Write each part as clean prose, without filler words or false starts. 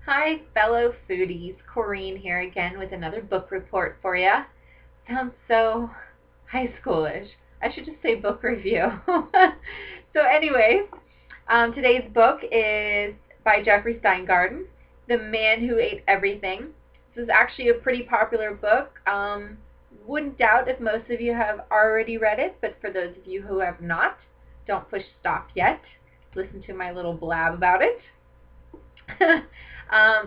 Hi, fellow foodies. Corrine here again with another book report for you. Sounds so high schoolish. I should just say book review. So anyways, today's book is by Jeffrey Steingarten, The Man Who Ate Everything. This is actually a pretty popular book. Wouldn't doubt if most of you have already read it, but for those of you who have not, don't push stop yet. Listen to my little blab about it.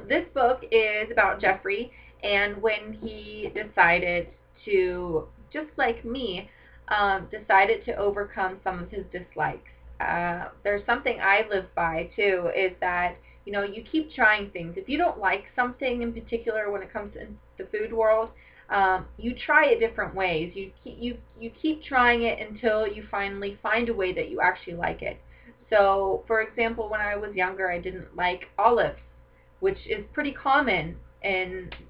This book is about Jeffrey and when he decided to, just like me, decided to overcome some of his dislikes. There's something I live by too, is that you keep trying things. If you don't like something in particular when it comes to the food world, you try it different ways. You keep trying it until you finally find a way that you actually like it. So, for example, when I was younger, I didn't like olives, which is pretty common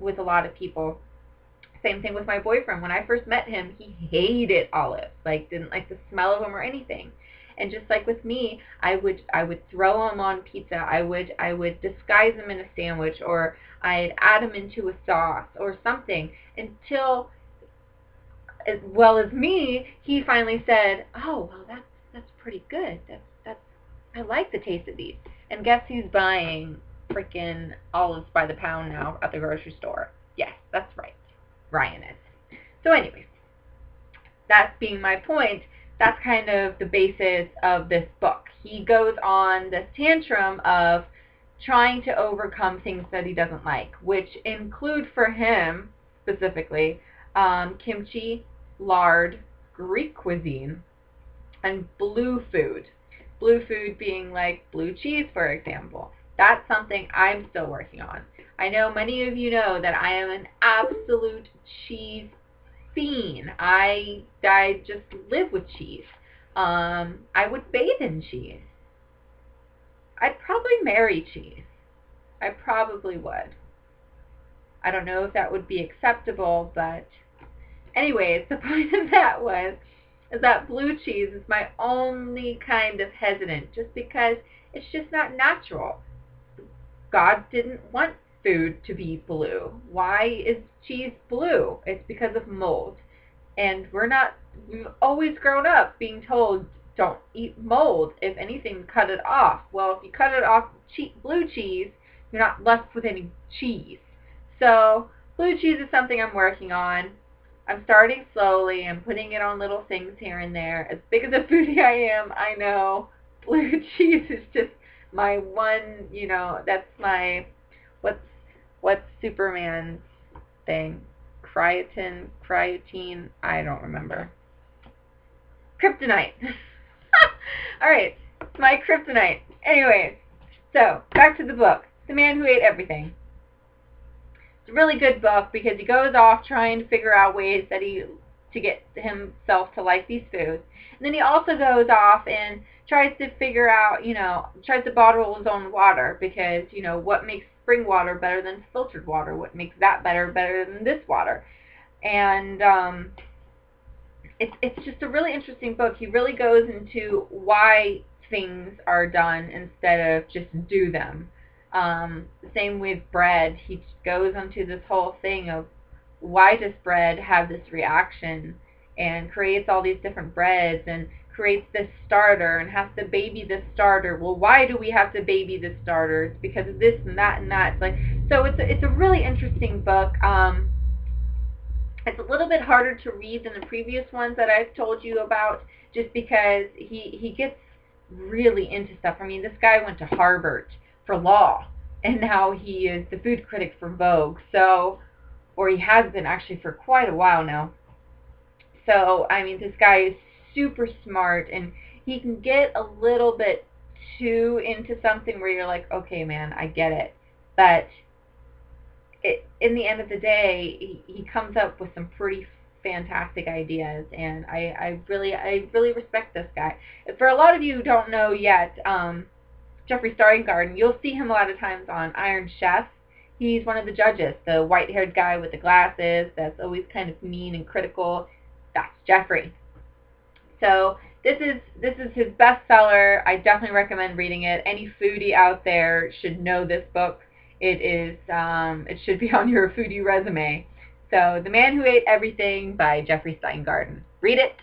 with a lot of people. Same thing with my boyfriend. When I first met him, he hated olives, like didn't like the smell of them or anything. And just like with me, I would throw them on pizza. I would disguise them in a sandwich, or I'd add them into a sauce or something until, as well as me, he finally said, "Oh, well, that's pretty good. That's I like the taste of these." And guess who's buying freaking olives by the pound now at the grocery store? Yes, that's right. Ryan is. So anyways, that being my point, that's kind of the basis of this book. He goes on this tantrum of trying to overcome things that he doesn't like, which include for him specifically kimchi, lard, Greek cuisine, and blue food. Blue food being like blue cheese, for example. That's something I'm still working on. I know many of you know that I am an absolute cheese fiend. I just live with cheese. I would bathe in cheese. I'd probably marry cheese. I probably would. I don't know if that would be acceptable, but anyways, the point of that is that blue cheese is my only kind of hesitant, just because it's just not natural. God didn't want food to be blue. Why is cheese blue? It's because of mold. And we've always grown up being told, don't eat mold. If anything, cut it off. Well, if you cut it off blue cheese, you're not left with any cheese. So blue cheese is something I'm working on. I'm starting slowly. I'm putting it on little things here and there. As big as a foodie I am, I know blue cheese is just my one, that's my, what's Superman's thing? Cryotine, I don't remember. Kryptonite. Alright, it's my kryptonite. Anyways, so back to the book. The Man Who Ate Everything. It's a really good book because he goes off trying to figure out ways to get himself to like these foods. And then he also goes off and tries to figure out, tries to bottle his own water because, what makes spring water better than filtered water? What makes that better than this water? And it's just a really interesting book. He really goes into why things are done instead of just do them. Same with bread. He goes into this whole thing of why does bread have this reaction and creates all these different breads and creates this starter and has to baby this starter. Well, why do we have to baby this starter? It's because of this and that and that. So it's a really interesting book. It's a little bit harder to read than the previous ones that I've told you about, just because he gets really into stuff. I mean, this guy went to Harvard for law, and now he is the food critic for Vogue. So, or he has been actually for quite a while now. So, I mean, this guy is super smart, and he can get a little bit too into something where you're like, okay, man, I get it. But in the end of the day, he comes up with some pretty fantastic ideas, and I really respect this guy. For a lot of you who don't know yet, Jeffrey Steingarten, you'll see him a lot of times on Iron Chef. He's one of the judges, the white-haired guy with the glasses that's always kind of mean and critical. That's Jeffrey. So this is his bestseller. I definitely recommend reading it. Any foodie out there should know this book. It should be on your foodie resume. So, The Man Who Ate Everything by Jeffrey Steingarten. Read it,